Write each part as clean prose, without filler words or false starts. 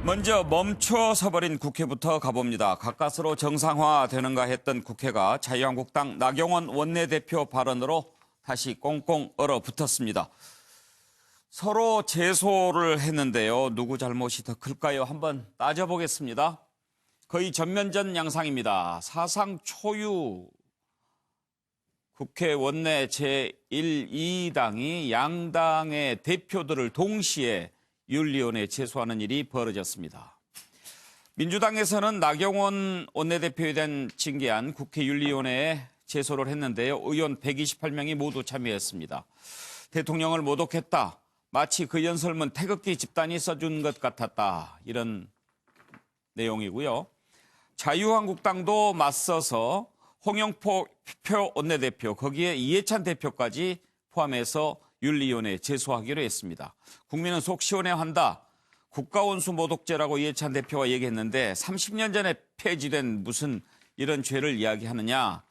먼저 멈춰서버린 국회부터 가봅니다. 가까스로 정상화되는가 했던 국회가 자유한국당 나경원 원내대표 발언으로 다시 꽁꽁 얼어붙었습니다. 서로 제소를 했는데요. 누구 잘못이 더 클까요? 한번 따져보겠습니다. 거의 전면전 양상입니다. 사상 초유 국회 원내 제1, 2당이 양당의 대표들을 동시에 윤리위원회에 제소하는 일이 벌어졌습니다. 민주당에서는 나경원 원내대표에 대한 징계안 국회 윤리위원회에 제소를 했는데요. 의원 128명이 모두 참여했습니다. 대통령을 모독했다. 마치 그 연설문 태극기 집단이 써준 것 같았다. 이런 내용이고요. 자유한국당도 맞서서 홍영표 원내대표, 거기에 이해찬 대표까지 포함해서 윤리위원회에 제소하기로 했습니다. 국민은 속 시원해한다. 국가원수 모독죄라고 이해찬 대표가 얘기했는데 30년 전에 폐지된 무슨 이런 죄를 이야기하느냐.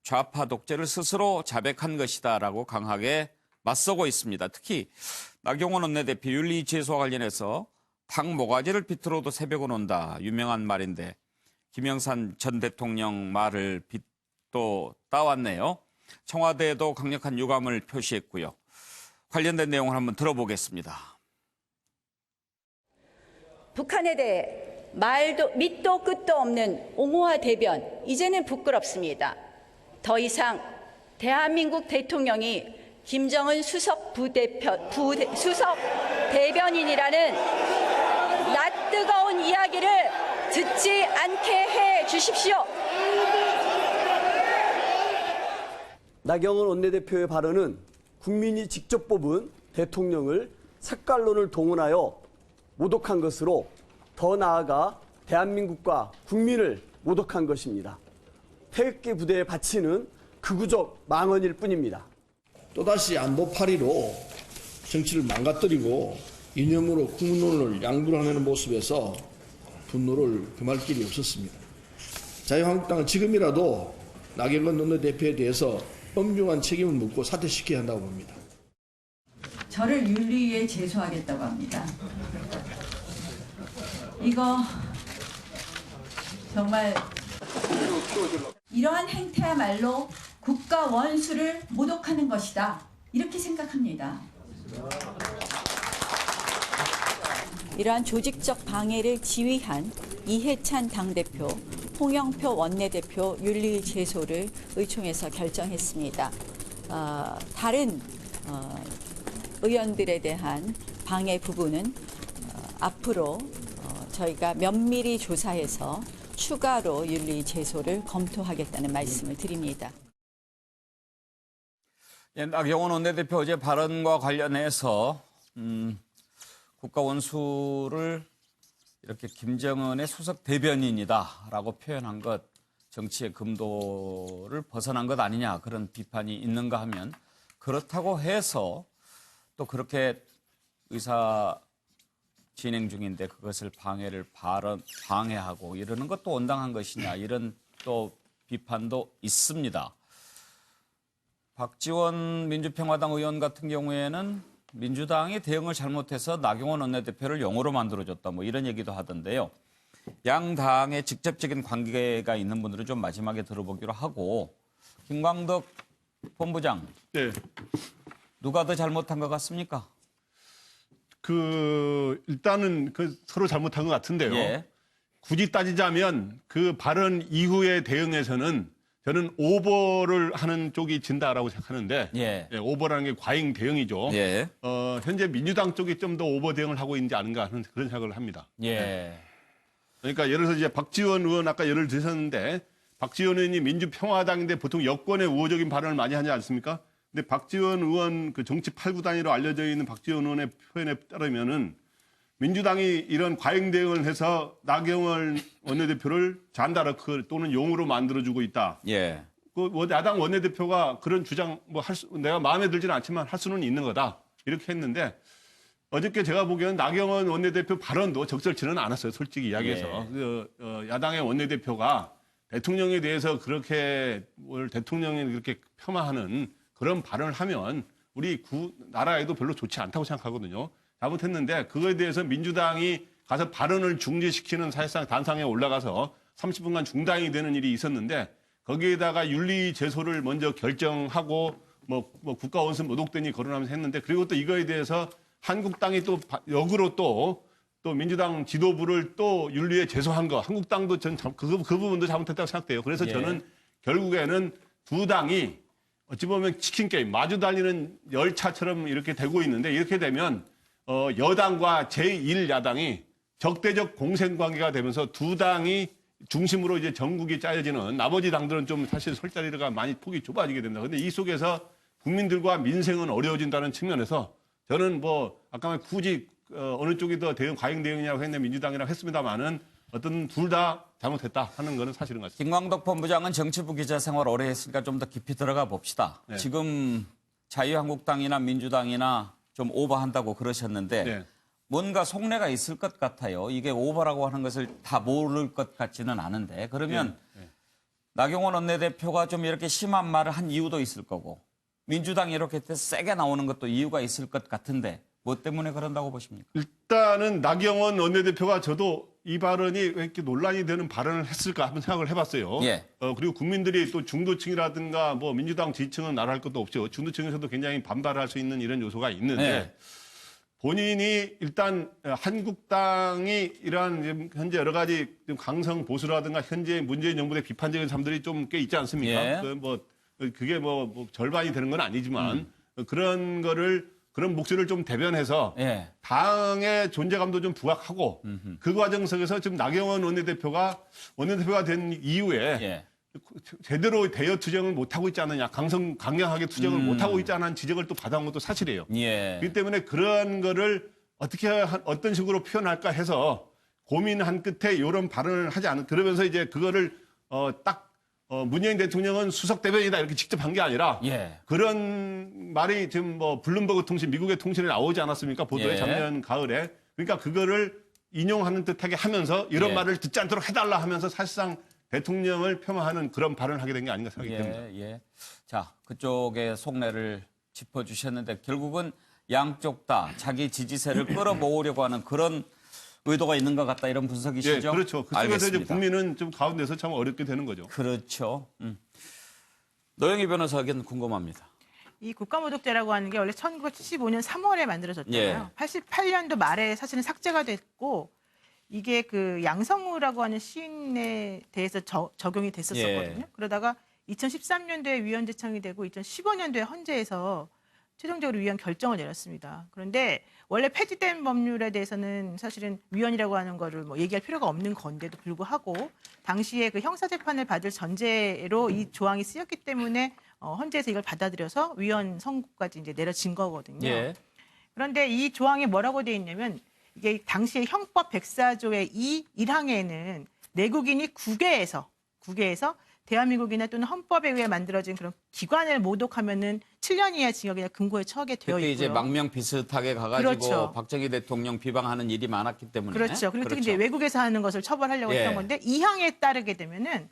좌파 독재를 스스로 자백한 것이다라고 강하게 맞서고 있습니다. 특히 나경원 원내대표 윤리 제소와 관련해서 당 모가지를 비틀어도 새벽은 온다. 유명한 말인데 김영삼 전 대통령 말을 빗도 따왔네요. 청와대에도 강력한 유감을 표시했고요. 관련된 내용을 한번 들어보겠습니다. 북한에 대해 밑도 끝도 없는 옹호와 대변, 이제는 부끄럽습니다. 더 이상 대한민국 대통령이 김정은 수석 대변인이라는 낯뜨거운 이야기를 듣지 않게 해 주십시오. 나경원 원내대표의 발언은 국민이 직접 뽑은 대통령을 색깔론을 동원하여 모독한 것으로 더 나아가 대한민국과 국민을 모독한 것입니다. 태극기 부대에 바치는 극우적 망언일 뿐입니다. 또다시 안보파리로 정치를 망가뜨리고 이념으로 국론을 양분하는 모습에서 분노를 금할 길이 없었습니다. 자유한국당은 지금이라도 나경원 원내대표에 대해서 엄중한 책임을 묻고 사퇴시켜야 한다고 봅니다. 저를 윤리위에 제소하겠다고 합니다. 이거 정말 이러한 행태야말로 국가 원수를 모독하는 것이다. 이렇게 생각합니다. 이러한 조직적 방해를 지휘한 이해찬 당대표, 홍영표 원내대표 윤리 제소를 의총에서 결정했습니다. 다른 의원들에 대한 방해 부분은 앞으로 저희가 면밀히 조사해서 추가로 윤리 제소를 검토하겠다는 말씀을 드립니다. 나경원 원내대표 어제 발언과 관련해서 국가 원수를 이렇게 김정은의 수석 대변인이다라고 표현한 것, 정치의 금도를 벗어난 것 아니냐 그런 비판이 있는가 하면 그렇다고 해서 또 그렇게 의사 진행 중인데 그것을 방해하고 이러는 것도 온당한 것이냐 이런 또 비판도 있습니다. 박지원 민주평화당 의원 같은 경우에는 민주당이 대응을 잘못해서 나경원 원내대표를 영으로 만들어줬다 뭐 이런 얘기도 하던데요. 양 당의 직접적인 관계가 있는 분들은 좀 마지막에 들어보기로 하고 김광덕 본부장. 네. 누가 더 잘못한 것 같습니까? 일단은 서로 잘못한 것 같은데요. 예. 굳이 따지자면 그 발언 이후의 대응에서는 저는 오버를 하는 쪽이 진다라고 생각하는데 예. 예, 오버라는 게 과잉 대응이죠. 예. 현재 민주당 쪽이 좀 더 오버 대응을 하고 있는지 아닌가 하는 그런 생각을 합니다. 예. 그러니까 예를 들어서 이제 박지원 의원 아까 예를 드셨는데 박지원 의원이 민주평화당인데 보통 여권의 우호적인 발언을 많이 하지 않습니까? 근데 박지원 의원 그 정치 8구단위로 알려져 있는 박지원 의원의 표현에 따르면은 민주당이 이런 과잉 대응을 해서 나경원 원내대표를 잔다르크 또는 용으로 만들어주고 있다. 예. 야당 원내대표가 그런 주장 내가 마음에 들지는 않지만 할 수는 있는 거다. 이렇게 했는데 어저께 제가 보기에는 나경원 원내대표 발언도 적절치는 않았어요. 솔직히 이야기해서. 예. 야당의 원내대표가 대통령에 대해서 그렇게 대통령이 그렇게 폄하하는 그런 발언을 하면 우리 나라에도 별로 좋지 않다고 생각하거든요. 잘못했는데 그거에 대해서 민주당이 가서 발언을 중지시키는 사실상 단상에 올라가서 30분간 중단이 되는 일이 있었는데 거기에다가 윤리 제소를 먼저 결정하고 뭐 국가 원수 모독 등이 거론하면서 했는데 그리고 또 이거에 대해서 한국당이 또 역으로 또 민주당 지도부를 또 윤리에 제소한 거 한국당도 전 그 부분도 잘못했다고 생각돼요. 그래서 예. 저는 결국에는 두 당이 어찌 보면 치킨 게임 마주 달리는 열차처럼 이렇게 되고 있는데 이렇게 되면 여당과 제1야당이 적대적 공생 관계가 되면서 두 당이 중심으로 이제 전국이 짜여지는 나머지 당들은 좀 사실 설 자리가 많이 폭이 좁아지게 된다. 근데 이 속에서 국민들과 민생은 어려워진다는 측면에서 저는 뭐 아까 말 굳이 어느 쪽이 더 과잉 대응이냐고 했는데 민주당이라고 했습니다만은 어떤 둘 다 잘못했다 하는 거는 사실인 것 같습니다. 김광덕 본부장은 정치부 기자 생활 오래 했으니까 좀 더 깊이 들어가 봅시다. 네. 지금 자유한국당이나 민주당이나 좀 오버한다고 그러셨는데 네. 뭔가 속내가 있을 것 같아요. 이게 오버라고 하는 것을 다 모를 것 같지는 않은데 그러면 나경원 원내대표가 좀 이렇게 심한 말을 한 이유도 있을 거고 민주당이 이렇게 세게 나오는 것도 이유가 있을 것 같은데 뭐 때문에 그런다고 보십니까? 일단은 나경원 원내대표가 저도 이 발언이 왜 이렇게 논란이 되는 발언을 했을까 한번 생각을 해봤어요. 예. 그리고 국민들이 또 중도층이라든가 뭐 민주당 지지층은 나랄 것도 없죠. 중도층에서도 굉장히 반발할 수 있는 이런 요소가 있는데 예. 본인이 일단 한국당이 이러한 현재 여러 가지 좀 강성 보수라든가 현재 문재인 정부의 비판적인 사람들이 좀 꽤 있지 않습니까? 예. 그게 뭐 절반이 되는 건 아니지만 그런 목소리를 좀 대변해서 예. 당의 존재감도 좀 부각하고 그 과정 속에서 지금 나경원 원내대표가 된 이후에 예. 제대로 대여 투쟁을 못하고 있지 않느냐, 강경하게 투쟁을 못하고 있지 않은 지적을 또 받아온 것도 사실이에요. 예. 그렇기 때문에 그런 거를 어떤 식으로 표현할까 해서 고민한 끝에 이런 발언을 하지 않은, 그러면서 이제 그거를 문재인 대통령은 수석 대변이다 이렇게 직접 한 게 아니라 예. 그런 말이 지금 뭐 블룸버그 통신, 미국의 통신에 나오지 않았습니까? 보도에 예. 작년 가을에. 그러니까 그거를 인용하는 듯하게 하면서 이런 예. 말을 듣지 않도록 해달라 하면서 사실상 대통령을 폄하하는 그런 발언을 하게 된 게 아닌가 생각이 듭니다. 예. 자, 그쪽의 속내를 짚어주셨는데 결국은 양쪽 다 자기 지지세를 끌어모으려고 하는 그런 의도가 있는 것 같다 이런 분석이시죠? 예, 그렇죠. 그 속에서 이제 알겠습니다. 국민은 좀 가운데서 참 어렵게 되는 거죠. 그렇죠. 노영희 변호사 의견 궁금합니다. 이 국가모독죄라고 하는 게 원래 1975년 3월에 만들어졌잖아요. 예. 88년도 말에 사실은 삭제가 됐고 이게 그 양성우라고 하는 시인에 대해서 적용이 됐었거든요. 예. 그러다가 2013년도에 위헌 제청이 되고 2015년도에 헌재에서 최종적으로 위헌 결정을 내렸습니다. 그런데 원래 폐지된 법률에 대해서는 사실은 위헌이라고 하는 거를 뭐 얘기할 필요가 없는 건데도 불구하고 당시에 그 형사재판을 받을 전제로 이 조항이 쓰였기 때문에 헌재에서 이걸 받아들여서 위헌 선고까지 이제 내려진 거거든요. 예. 그런데 이 조항에 뭐라고 되어 있냐면 이게 당시에 형법 104조의 1항에는 내국인이 국외에서 대한민국이나 또는 헌법에 의해 만들어진 그런 기관을 모독하면은 7년 이하 징역이나 금고에 처하게 되어 그때 있고요. 이제 망명 비슷하게 가가지고 그렇죠. 박정희 대통령 비방하는 일이 많았기 때문에 그렇죠. 그리고 특히 이제 외국에서 하는 것을 처벌하려고 예. 했던 건데 이 항에 따르게 되면은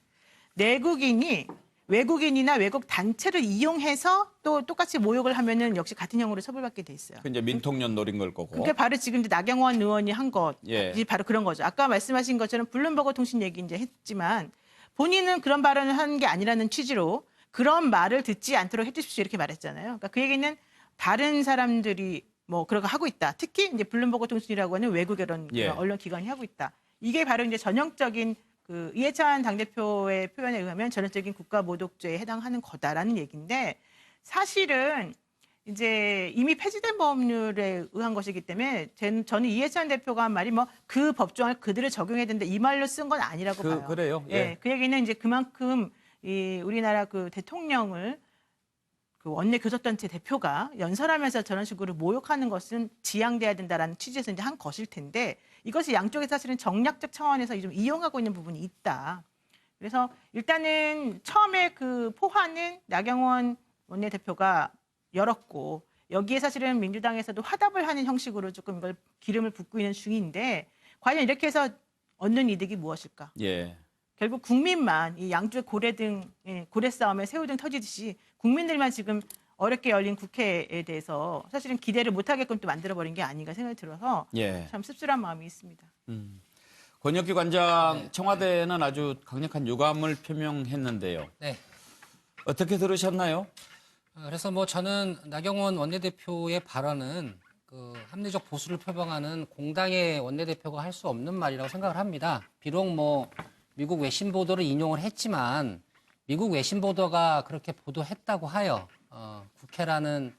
내국인이 외국인이나 외국 단체를 이용해서 또 똑같이 모욕을 하면은 역시 같은 형으로 처벌받게 돼 있어요. 그 이제 민통년 노린 걸 거고. 그게 바로 지금 이제 나경원 의원이 한 것이 예. 바로 그런 거죠. 아까 말씀하신 것처럼 블룸버그 통신 얘기 이제 했지만 본인은 그런 발언을 하는 게 아니라는 취지로 그런 말을 듣지 않도록 해주십시오 이렇게 말했잖아요. 그러니까 그 얘기는 다른 사람들이 뭐 그런 거 하고 있다. 특히 이제 블룸버그 통신이라고 하는 외국의 그런 예. 언론 기관이 하고 있다. 이게 바로 이제 전형적인 그 이해찬 당대표의 표현에 의하면 전형적인 국가 모독죄에 해당하는 거다라는 얘기인데 사실은 이제 이미 폐지된 법률에 의한 것이기 때문에 저는 이해찬 대표가 한 말이 뭐 그 법조항을 그대로 적용해야 된다 이 말로 쓴 건 아니라고 봐요. 그래요? 예. 예, 그 얘기는 이제 그만큼 이 우리나라 그 대통령을 그 원내 교섭단체 대표가 연설하면서 저런 식으로 모욕하는 것은 지양돼야 된다라는 취지에서 이제 한 것일 텐데 이것이 양쪽에 사실은 정략적 차원에서 좀 이용하고 있는 부분이 있다. 그래서 일단은 처음에 그 포화는 나경원 원내대표가 열었고 여기에 사실은 민주당에서도 화답을 하는 형식으로 조금 이걸 기름을 붓고 있는 중인데 과연 이렇게 해서 얻는 이득이 무엇일까? 예. 결국 국민만 이 양쪽의 고래 싸움에 새우등 터지듯이 국민들만 지금 어렵게 열린 국회에 대해서 사실은 기대를 못하게끔 또 만들어버린 게 아닌가 생각이 들어서 예. 참 씁쓸한 마음이 있습니다. 권혁기 관장, 청와대는 아주 강력한 유감을 표명했는데요. 네. 어떻게 들으셨나요? 그래서 뭐 저는 나경원 원내대표의 발언은 그 합리적 보수를 표방하는 공당의 원내대표가 할 수 없는 말이라고 생각을 합니다. 비록 뭐 미국 외신 보도를 인용을 했지만 미국 외신 보도가 그렇게 보도했다고 하여 국회라는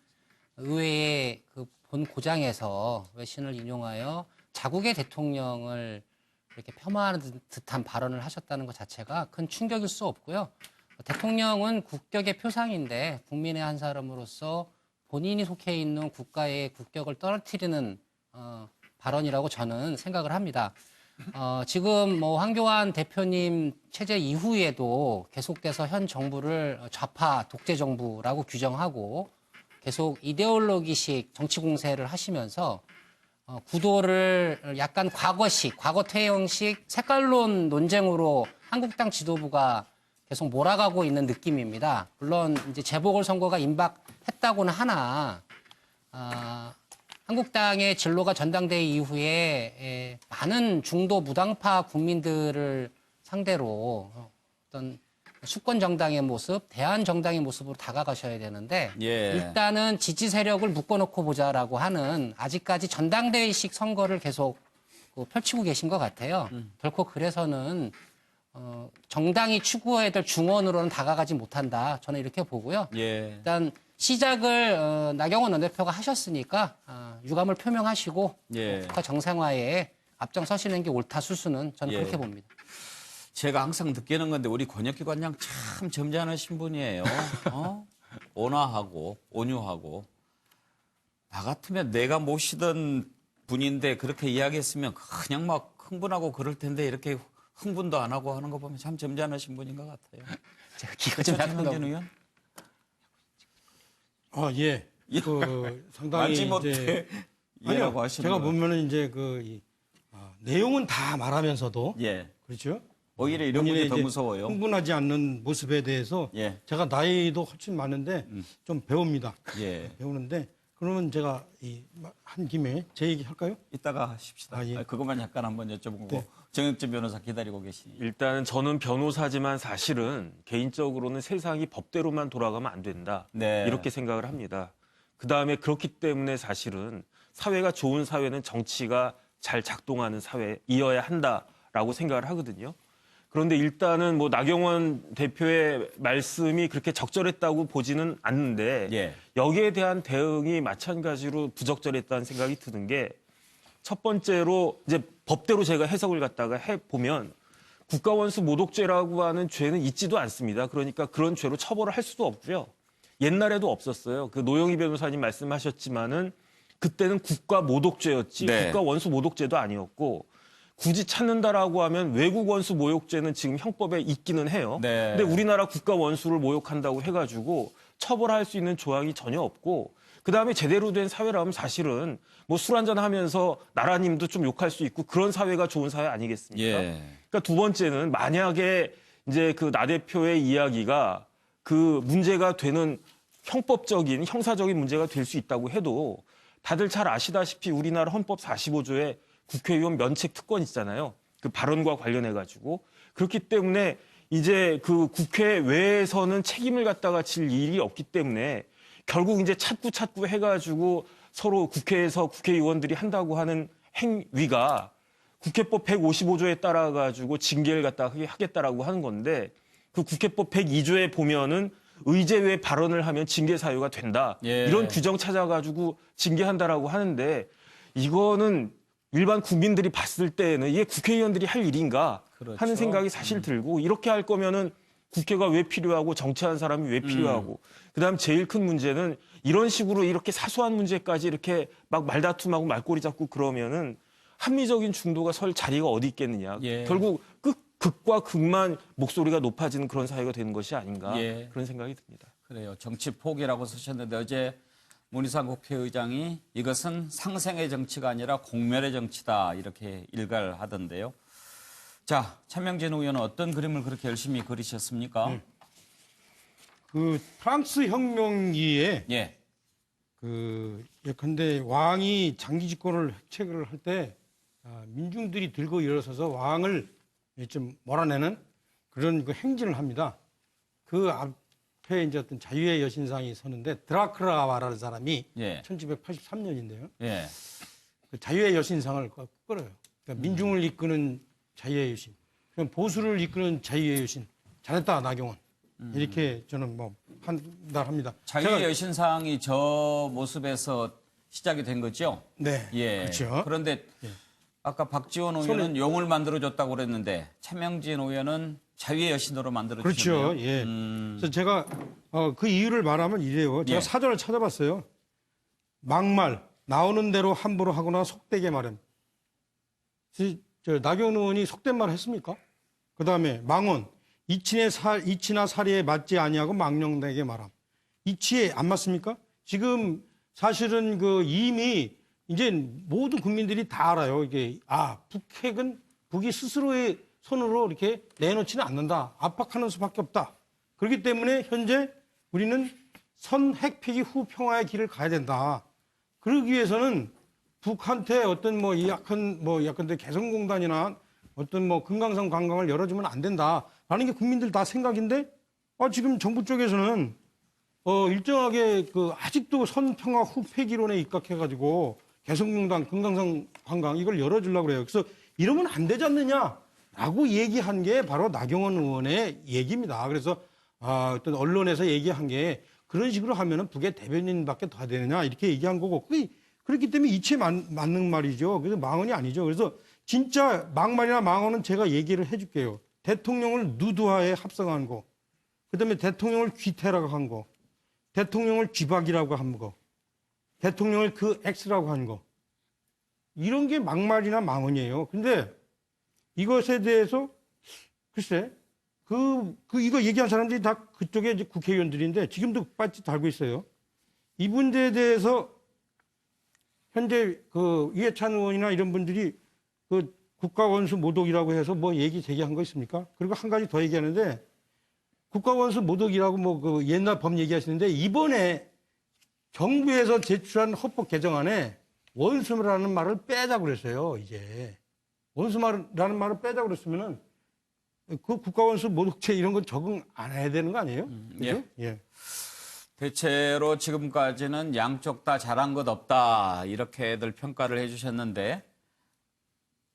의회의 그 본 고장에서 외신을 인용하여 자국의 대통령을 이렇게 폄하하는 듯한 발언을 하셨다는 것 자체가 큰 충격일 수 없고요. 대통령은 국격의 표상인데 국민의 한 사람으로서 본인이 속해 있는 국가의 국격을 떨어뜨리는 발언이라고 저는 생각을 합니다. 지금 뭐 황교안 대표님 체제 이후에도 계속돼서 현 정부를 좌파 독재 정부라고 규정하고 계속 이데올로기식 정치 공세를 하시면서 구도를 약간 과거식, 과거 퇴행식 색깔론 논쟁으로 한국당 지도부가 계속 몰아가고 있는 느낌입니다. 물론 이제 재보궐선거가 임박했다고는 하나 한국당의 진로가 전당대회 이후에 많은 중도 무당파 국민들을 상대로 어떤 수권 정당의 모습, 대한 정당의 모습으로 다가가셔야 되는데 예. 일단은 지지 세력을 묶어놓고 보자라고 하는 아직까지 전당대회식 선거를 계속 펼치고 계신 것 같아요. 결코 그래서는 정당이 추구해야 될 중원으로는 다가가지 못한다. 저는 이렇게 보고요. 예. 일단 시작을 나경원 원내대표가 하셨으니까 유감을 표명하시고 예. 국가 정상화에 앞장서시는 게 옳다 수수는 저는 예. 그렇게 봅니다. 제가 항상 느끼는 건데 우리 권혁기 관장 참 점잖으신 분이에요. 온화하고 온유하고 나 같으면 내가 모시던 분인데 그렇게 이야기했으면 그냥 막 흥분하고 그럴 텐데 이렇게 흥분도 안 하고 하는 거 보면 참 점잖으신 분인 것 같아요. 제가 기가 좀 약간 최명진 의원? 예. 예. 그 상당히 알지 이제 못해 이해라고 하시는 제가 거. 보면은 이제 내용은 다 말하면서도 예. 그렇죠. 오히려 이런 분이 본인의 더 이제 무서워요. 흥분하지 않는 모습에 대해서 예. 제가 나이도 훨씬 많은데 좀 배웁니다. 예. 배우는데 그러면 제가 한 김에 제 얘기 할까요? 이따가 하십시다. 예. 그것만 약간 한번 여쭤보고 네. 정영진 변호사 기다리고 계시니. 일단은 저는 변호사지만 사실은 개인적으로는 세상이 법대로만 돌아가면 안 된다. 네. 이렇게 생각을 합니다. 그다음에 그렇기 때문에 사실은 사회가 좋은 사회는 정치가 잘 작동하는 사회이어야 한다라고 생각을 하거든요. 그런데 일단은 뭐 나경원 대표의 말씀이 그렇게 적절했다고 보지는 않는데 예. 여기에 대한 대응이 마찬가지로 부적절했다는 생각이 드는 게 첫 번째로 이제 법대로 제가 해석을 갖다가 해보면 국가원수 모독죄라고 하는 죄는 있지도 않습니다. 그러니까 그런 죄로 처벌을 할 수도 없고요. 옛날에도 없었어요. 그 노영희 변호사님 말씀하셨지만은 그때는 국가 모독죄였지 네. 국가 원수 모독죄도 아니었고 굳이 찾는다라고 하면 외국 원수 모욕죄는 지금 형법에 있기는 해요. 네. 근데 우리나라 국가 원수를 모욕한다고 해가지고 처벌할 수 있는 조항이 전혀 없고 그다음에 제대로 된 사회라면 사실은 뭐 술 한잔 하면서 나라님도 좀 욕할 수 있고 그런 사회가 좋은 사회 아니겠습니까? 예. 그러니까 두 번째는 만약에 이제 그 나 대표의 이야기가 그 문제가 되는 형법적인 형사적인 문제가 될 수 있다고 해도 다들 잘 아시다시피 우리나라 헌법 45조에 국회의원 면책 특권 있잖아요. 그 발언과 관련해 가지고 그렇기 때문에 이제 그 국회 외에서는 책임을 갖다가 질 일이 없기 때문에 결국 이제 찾고 해가지고 서로 국회에서 국회의원들이 한다고 하는 행위가 국회법 155조에 따라 가지고 징계를 갖다가 하겠다라고 하는 건데 그 국회법 102조에 보면은 의제 외 발언을 하면 징계 사유가 된다. 예. 이런 규정 찾아가지고 징계한다라고 하는데 이거는 일반 국민들이 봤을 때는 이게 국회의원들이 할 일인가 그렇죠. 하는 생각이 사실 들고 이렇게 할 거면은 국회가 왜 필요하고 정치하는 사람이 왜 필요하고 그다음 제일 큰 문제는 이런 식으로 이렇게 사소한 문제까지 이렇게 막 말다툼하고 말꼬리 잡고 그러면은 합리적인 중도가 설 자리가 어디 있겠느냐. 예. 결국 극과 극만 목소리가 높아지는 그런 사회가 되는 것이 아닌가 예. 그런 생각이 듭니다. 그래요. 정치 포기라고 쓰셨는데 어제 문희상 국회의장이 이것은 상생의 정치가 아니라 공멸의 정치다 이렇게 일갈 하던데요. 자, 최명진 의원은 어떤 그림을 그렇게 열심히 그리셨습니까? 그 프랑스 혁명기에 예. 예컨대 왕이 장기 집권을 획책을 할 때 민중들이 들고 일어서서 왕을 좀 몰아내는 그런 그 행진을 합니다. 그 앞에 이제 어떤 자유의 여신상이 서는데 드라크라와라는 사람이 예. 1783년인데요. 예. 그 자유의 여신상을 끌어요. 그러니까 민중을 이끄는 자유의 여신, 그럼 보수를 이끄는 자유의 여신. 잘했다 나경원. 이렇게 저는 뭐 판단합니다. 자유의 여신상이 저 모습에서 시작이 된 거죠? 네, 예. 그렇죠. 그런데 아까 박지원 의원은 용을 만들어줬다고 그랬는데 차명진 의원은 자유의 여신으로 만들어주셨네요. 그렇죠. 예. 그래서 제가 그 이유를 말하면 이래요. 제가 예. 사전을 찾아봤어요. 막말, 나오는 대로 함부로 하거나 속되게 말함. 나경원 의원이 속된 말 했습니까? 그 다음에 망언, 이치나 사리에 맞지 아니하고 망령되게 말함. 이치에 안 맞습니까? 지금 사실은 이미 이제 모든 국민들이 다 알아요. 이게 북핵은 북이 스스로의 손으로 이렇게 내놓지는 않는다. 압박하는 수밖에 없다. 그렇기 때문에 현재 우리는 선핵 폐기 후 평화의 길을 가야 된다. 그러기 위해서는 북한테 어떤 약간 개성공단이나 어떤 금강산 관광을 열어주면 안 된다라는 게 국민들 다 생각인데 지금 정부 쪽에서는 일정하게 아직도 선평화 후 폐기론에 입각해가지고 개성공단, 금강산 관광 이걸 열어주려고 그래요. 그래서 이러면 안 되지 않느냐라고 얘기한 게 바로 나경원 의원의 얘기입니다. 그래서 어떤 언론에서 얘기한 게 그런 식으로 하면은 북의 대변인밖에 더 되느냐 이렇게 얘기한 거고 그렇기 때문에 이치에 맞는 말이죠. 그래서 망언이 아니죠. 그래서 진짜 막말이나 망언은 제가 얘기를 해줄게요. 대통령을 누드화에 합성한 거, 그다음에 대통령을 귀태라고 한 거, 대통령을 쥐박이라고 한 거, 대통령을 X라고 한 거, 이런 게 막말이나 망언이에요. 근데 이것에 대해서 글쎄 이거 얘기한 사람들이 다 그쪽에 이제 국회의원들인데 지금도 빠지 달고 있어요. 이 문제에 대해서 현재 이해찬 의원이나 이런 분들이 국가원수 모독이라고 해서 얘기 제기한 거 있습니까? 그리고 한 가지 더 얘기하는데 국가원수 모독이라고 옛날 법 얘기하시는데 이번에 정부에서 제출한 헌법 개정안에 원수라는 말을 빼자고 그랬어요. 이제 원수라는 말을 빼자고 그랬으면은 그 국가원수 모독죄 이런 건 적응 안 해야 되는 거 아니에요? 그죠? 예. 대체로 지금까지는 양쪽 다 잘한 것 없다 이렇게들 평가를 해주셨는데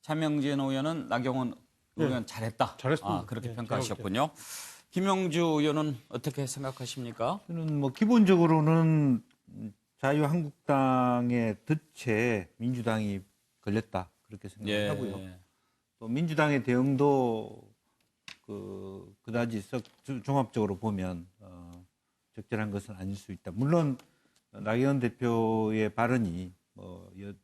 차명진 의원은 나경원 의원 잘했다. 잘했습니다. 그렇게 평가하셨군요. 김영주 의원은 어떻게 생각하십니까? 저는 기본적으로는 자유한국당의 덫에 민주당이 걸렸다 그렇게 생각하고요. 또 민주당의 대응도 그다지 썩 종합적으로 보면 적절한 것은 아닐 수 있다. 물론 나경원 대표의 발언이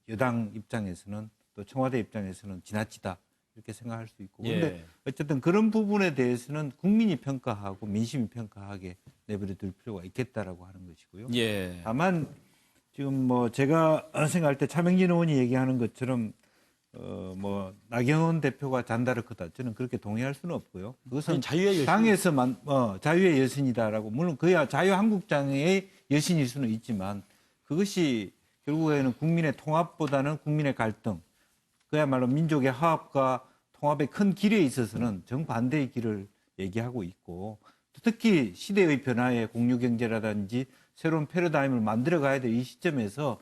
여당 입장에서는 또 청와대 입장에서는 지나치다 이렇게 생각할 수 있고 그런데 어쨌든 그런 부분에 대해서는 국민이 평가하고 민심이 평가하게 내버려 둘 필요가 있겠다라고 하는 것이고요. 다만 지금 제가 생각할 때 차명진 의원이 얘기하는 것처럼 나경원 대표가 잔다를 크다 저는 그렇게 동의할 수는 없고요. 그것은 당에서만 자유의 여신이다라고 물론 그야 자유한국당의 여신일 수는 있지만 그것이 결국에는 국민의 통합보다는 국민의 갈등 그야말로 민족의 화합과 통합의 큰 길에 있어서는 정반대의 길을 얘기하고 있고 특히 시대의 변화에 공유경제라든지 새로운 패러다임을 만들어가야 될 이 시점에서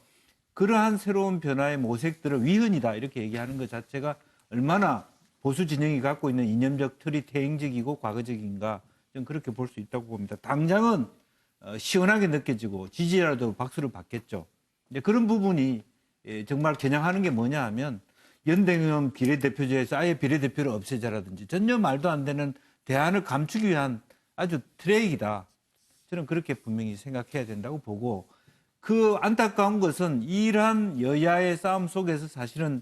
그러한 새로운 변화의 모색들을 위헌이다 이렇게 얘기하는 것 자체가 얼마나 보수 진영이 갖고 있는 이념적 틀이 퇴행적이고 과거적인가 저는 그렇게 볼 수 있다고 봅니다. 당장은 시원하게 느껴지고 지지라도 박수를 받겠죠. 이제 그런 부분이 정말 겨냥하는 게 뭐냐 하면 연대의원 비례대표제에서 아예 비례대표를 없애자라든지 전혀 말도 안 되는 대안을 감추기 위한 아주 트레이다. 저는 그렇게 분명히 생각해야 된다고 보고 그 안타까운 것은 이러한 여야의 싸움 속에서 사실은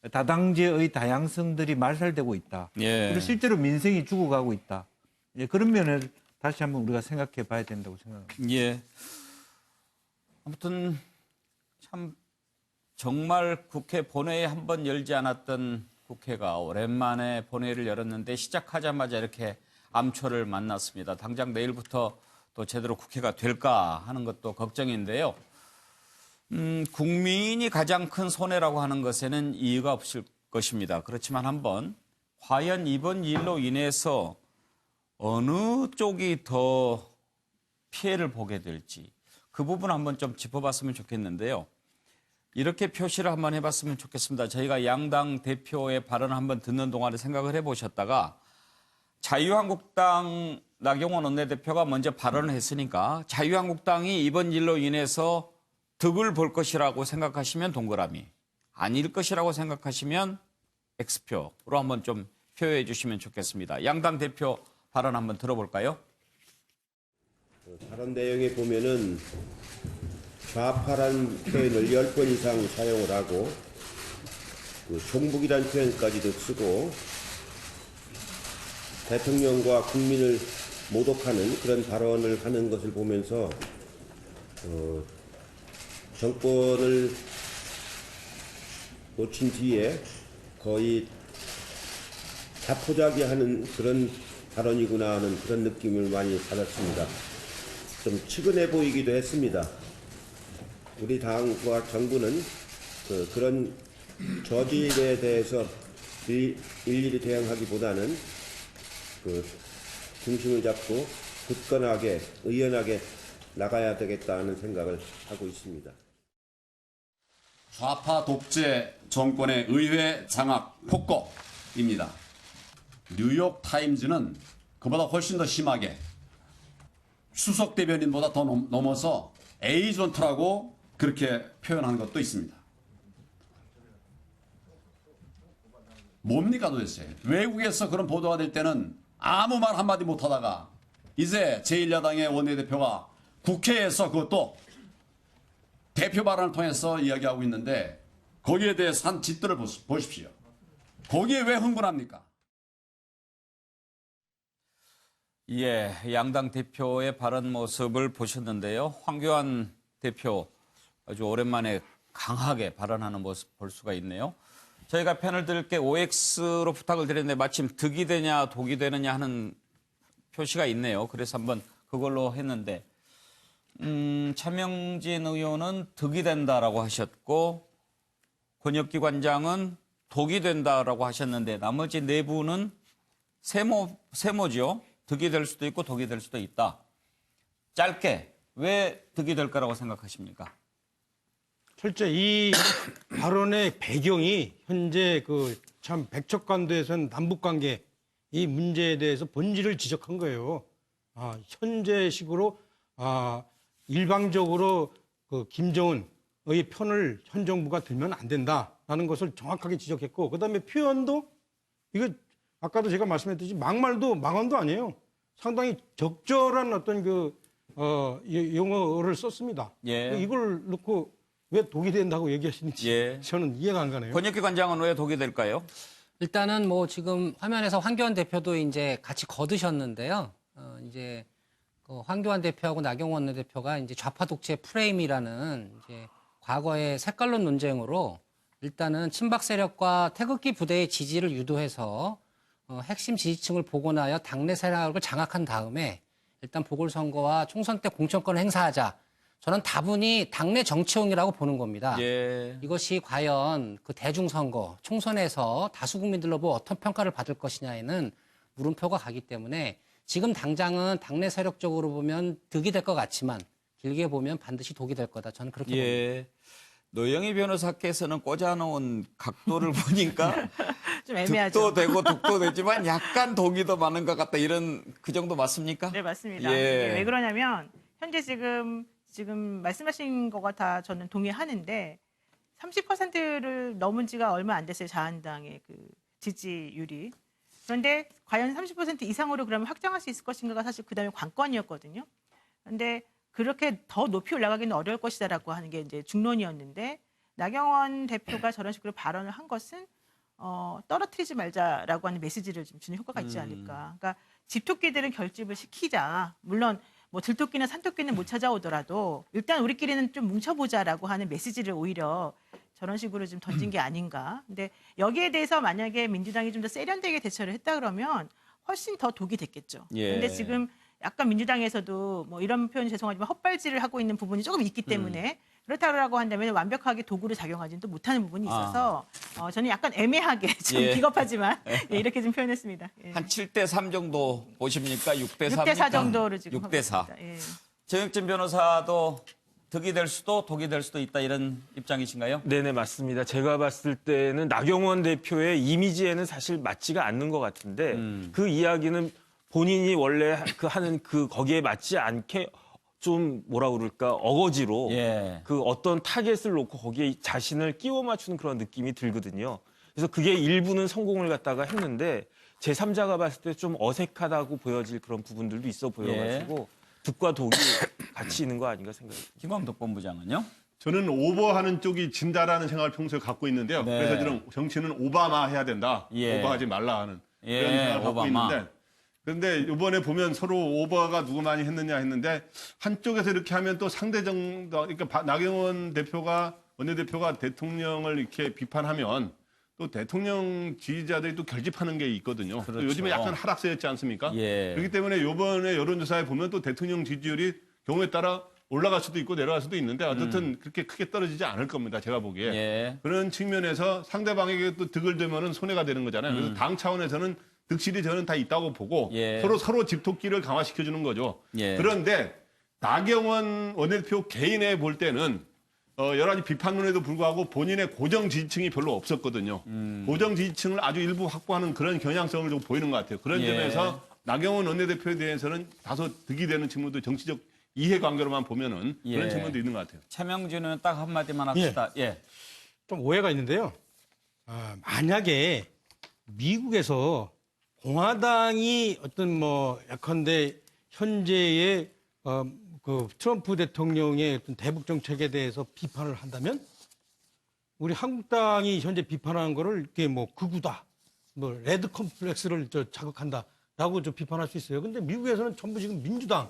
다당제의 다양성들이 말살되고 있다. 그리고 실제로 민생이 죽어가고 있다. 그런 면을 다시 한번 우리가 생각해 봐야 된다고 생각합니다. 아무튼 참 정말 국회 본회의 한 번 열지 않았던 국회가 오랜만에 본회의를 열었는데 시작하자마자 이렇게 암초를 만났습니다. 당장 내일부터 또 또 제대로 국회가 될까 하는 것도 걱정인데요. 국민이 가장 큰 손해라고 하는 것에는 이유가 없을 것입니다. 그렇지만 한번 과연 이번 일로 인해서 어느 쪽이 더 피해를 보게 될지 그 부분 한번 좀 짚어봤으면 좋겠는데요. 이렇게 표시를 한번 해봤으면 좋겠습니다. 저희가 양당 대표의 발언을 한번 듣는 동안에 생각을 해보셨다가 자유한국당 나경원 원내대표가 먼저 발언을 했으니까 자유한국당이 이번 일로 인해서 득을 볼 것이라고 생각하시면 동그라미, 아닐 것이라고 생각하시면 X표로 한번 좀 표현해 주시면 좋겠습니다. 양당 대표 발언 한번 들어볼까요? 발언 내용에 보면은 좌파란 표현을 10번 이상 사용을 하고 종북이라는 표현까지도 쓰고 대통령과 국민을 모독하는 그런 발언을 하는 것을 보면서 정권을 놓친 뒤에 거의 자포자기하는 그런 발언이구나 하는 그런 느낌을 많이 받았습니다. 좀 측은해 보이기도 했습니다. 우리 당과 정부는 그런 저질에 대해서 일일이 대응하기보다는 중심을 잡고 굳건하게 의연하게 나가야 되겠다는 생각을 하고 있습니다. 좌파 독재 정권의 의회 장악 폭거입니다. 뉴욕 타임즈는 그보다 훨씬 더 심하게 수석 대변인보다 더 넘어서 에이전트라고 그렇게 표현한 것도 있습니다. 뭡니까 도대체? 외국에서 그런 보도가 될 때는 아무 말 한마디 못하다가 이제 제1야당의 원내대표가 국회에서 그것도 대표 발언을 통해서 이야기하고 있는데 거기에 대해서 한 짓들을 보십시오. 거기에 왜 흥분합니까? 예, 양당 대표의 발언 모습을 보셨는데요. 황교안 대표 아주 오랜만에 강하게 발언하는 모습 볼 수가 있네요. 저희가 편을 들을 게 OX로 부탁을 드렸는데 마침 득이 되냐 독이 되느냐 하는 표시가 있네요. 그래서 한번 그걸로 했는데 차명진 의원은 득이 된다라고 하셨고 권혁기 관장은 독이 된다라고 하셨는데 나머지 네 분은 세모죠. 득이 될 수도 있고 독이 될 수도 있다. 짧게 왜 득이 될 거라고 생각하십니까? 실제 이 발언의 배경이 현재 참 백척간도에서는 남북관계 이 문제에 대해서 본질을 지적한 거예요. 현재식으로 일방적으로 김정은의 편을 현 정부가 들면 안 된다라는 것을 정확하게 지적했고 그다음에 표현도 이거 아까도 제가 말씀했듯이 망언도 아니에요. 상당히 적절한 어떤 용어를 썼습니다. 예. 이걸 놓고 왜 독이 된다고 얘기하시는지 예. 저는 이해가 안 가네요. 권혁기 관장은 왜 독이 될까요? 일단은 뭐 지금 화면에서 황교안 대표도 이제 같이 거드셨는데요. 이제 황교안 대표하고 나경원 원내대표가 이제 좌파 독재 프레임이라는 이제 과거의 색깔론 논쟁으로 일단은 친박 세력과 태극기 부대의 지지를 유도해서 핵심 지지층을 복원하여 당내 세력을 장악한 다음에 일단 보궐선거와 총선 때 공천권을 행사하자. 저는 다분히 당내 정치용이라고 보는 겁니다. 예. 이것이 과연 그 대중선거, 총선에서 다수 국민들로 어떤 평가를 받을 것이냐에는 물음표가 가기 때문에 지금 당장은 당내 세력적으로 보면 득이 될 것 같지만 길게 보면 반드시 독이 될 거다. 저는 그렇게 봅니다. 노영희 변호사께서는 꽂아놓은 각도를 보니까 좀 애매하죠. 득도 되고 독도 되지만 약간 독이 더 많은 것 같다. 이런 그 정도 맞습니까? 네, 맞습니다. 예. 이게 왜 그러냐면 현재 지금 말씀하신 거가 다 저는 동의하는데 30%를 넘은 지가 얼마 안 됐어요. 자한당의 그 지지율이. 그런데 과연 30% 이상으로 그러면 확장할 수 있을 것인가가 사실 그다음에 관건이었거든요. 그런데 그렇게 더 높이 올라가기는 어려울 것이다라고 하는 게 이제 중론이었는데 나경원 대표가 저런 식으로 발언을 한 것은 떨어뜨리지 말자라고 하는 메시지를 좀 주는 효과가 있지 않을까. 그러니까 집토끼들은 결집을 시키자. 물론 뭐 들토끼나 산토끼는 못 찾아오더라도 일단 우리끼리는 좀 뭉쳐보자라고 하는 메시지를 오히려 저런 식으로 좀 던진 게 아닌가. 근데 여기에 대해서 만약에 민주당이 좀 더 세련되게 대처를 했다 그러면 훨씬 더 독이 됐겠죠. 예. 근데 지금 약간 민주당에서도 뭐 이런 표현이 죄송하지만 헛발질을 하고 있는 부분이 조금 있기 때문에 그렇다고 한다면 완벽하게 도구로 작용하지는 또 못하는 부분이 있어서 저는 약간 애매하게 좀 예. 비겁하지만 예, 이렇게 좀 표현했습니다. 예. 한 7대3 정도 보십니까? 6대4입니까? 6대4 정도를 지금 6대4. 하고 있습니다. 예. 정혁진 변호사도 득이 될 수도 독이 될 수도 있다 이런 입장이신가요? 네네, 맞습니다. 제가 봤을 때는 나경원 대표의 이미지에는 사실 맞지가 않는 것 같은데 그 이야기는 본인이 원래 하는 거기에 맞지 않게 좀 뭐라 그럴까 어거지로 예. 그 어떤 타겟을 놓고 거기에 자신을 끼워 맞추는 그런 느낌이 들거든요. 그래서 그게 일부는 성공을 갖다가 했는데 제3자가 봤을 때 좀 어색하다고 보여질 그런 부분들도 있어 보여가지고 득과 독이 같이 있는 거 아닌가 생각합니다. 김광덕 본부장은요? 저는 오버하는 쪽이 진다라는 생각을 평소에 갖고 있는데요. 네. 그래서 저는 정치는 오바마 해야 된다. 예. 오버하지 말라 하는 예, 그런 생각을 갖고 오바마. 있는데 그런데 이번에 보면 서로 오버가 누구 많이 했느냐 했는데 한쪽에서 이렇게 하면 또 상대정 그러니까 나경원 대표가 원내대표가 대통령을 이렇게 비판하면 또 대통령 지지자들이 또 결집하는 게 있거든요. 그렇죠. 또 요즘에 약간 하락세였지 않습니까? 예. 그렇기 때문에 이번에 여론조사에 보면 또 대통령 지지율이 경우에 따라 올라갈 수도 있고 내려갈 수도 있는데 어쨌든 그렇게 크게 떨어지지 않을 겁니다. 제가 보기에. 예. 그런 측면에서 상대방에게 또 득을 대면은 손해가 되는 거잖아요. 그래서 당 차원에서는 득실이 저는 다 있다고 보고 예. 서로 집토끼를 강화시켜주는 거죠. 예. 그런데 나경원 원내대표 개인에 볼 때는 여러 가지 비판론에도 불구하고 본인의 고정 지지층이 별로 없었거든요. 고정 지지층을 아주 일부 확보하는 그런 경향성을 좀 보이는 것 같아요. 그런 예. 점에서 나경원 원내대표에 대해서는 다소 득이 되는 측면도 정치적 이해관계로만 보면은 그런 예. 측면도 있는 것 같아요. 최명진은 딱 한마디만 합시다. 예. 좀 오해가 있는데요. 만약에 미국에서 공화당이 어떤 뭐 약한데 현재의 그 트럼프 대통령의 어떤 대북 정책에 대해서 비판을 한다면 우리 한국당이 현재 비판하는 거를 이렇게 뭐 극우다, 뭐 레드 컴플렉스를 자극한다라고 좀 비판할 수 있어요. 근데 미국에서는 전부 지금 민주당,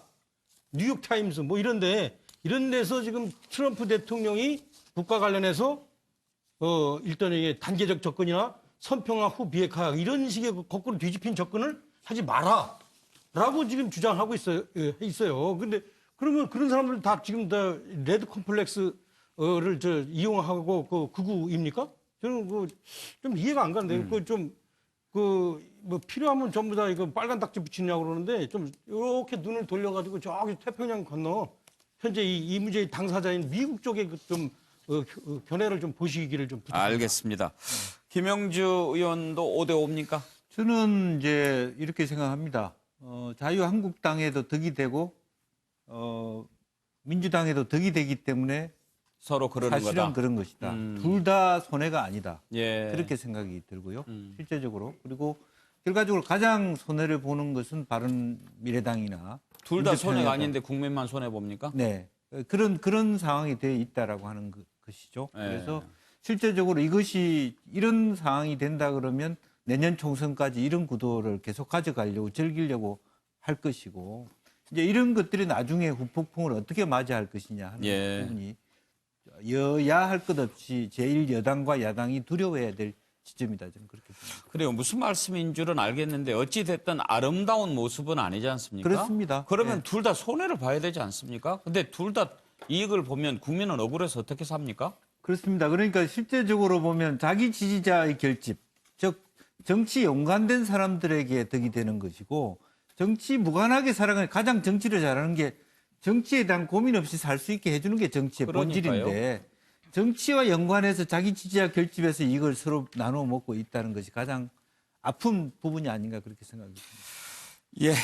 뉴욕 타임스 뭐 이런 데서 지금 트럼프 대통령이 국가 관련해서 일단 이게 단계적 접근이나 선평화 후 비핵화 이런 식의 거꾸로 뒤집힌 접근을 하지 마라라고 지금 주장하고 있어요. 근데 그러면 그런 사람들 다 지금 다 레드 컴플렉스를 이용하고 극우입니까? 저는 좀 이해가 안 가는데 뭐 필요하면 전부 다 이거 빨간 딱지 붙이냐고 그러는데 좀 이렇게 눈을 돌려가지고 저기 태평양 건너 현재 이 문제의 당사자인 미국 쪽에 좀 견해를 좀 보시기를 좀 부탁드립니다. 알겠습니다. 김영주 의원도 5대5입니까? 저는 이제 이렇게 생각합니다. 자유한국당에도 득이 되고 민주당에도 득이 되기 때문에 서로 그러는 사실은 거다. 그런 것이다. 둘 다 손해가 아니다. 예. 그렇게 생각이 들고요. 실제적으로. 그리고 결과적으로 가장 손해를 보는 것은 바른미래당이나 둘 다 손해가 민주평화당. 아닌데 국민만 손해 봅니까? 네. 그런 상황이 되어 있다라고 하는 것이죠. 예. 그래서 실제적으로 이것이 이런 상황이 된다 그러면 내년 총선까지 이런 구도를 계속 가져가려고 즐기려고 할 것이고 이제 이런 것들이 나중에 후폭풍을 어떻게 맞이할 것이냐 하는 예. 부분이 여야 할 것 없이 제1여당과 야당이 두려워해야 될 지점이다. 저는 그렇게 봅니다. 그래요. 무슨 말씀인 줄은 알겠는데 어찌 됐든 아름다운 모습은 아니지 않습니까? 그렇습니다. 그러면 네. 둘 다 손해를 봐야 되지 않습니까? 근데 둘 다 이익을 보면 국민은 억울해서 어떻게 삽니까? 그렇습니다. 그러니까 실제적으로 보면 자기 지지자의 결집, 즉 정치 연관된 사람들에게 득이 되는 것이고 정치 무관하게 살아가는 가장 정치를 잘하는 게 정치에 대한 고민 없이 살 수 있게 해주는 게 정치의 그러니까요. 본질인데 정치와 연관해서 자기 지지자 결집해서 이걸 서로 나누어 먹고 있다는 것이 가장 아픈 부분이 아닌가 그렇게 생각이 듭니다. 예.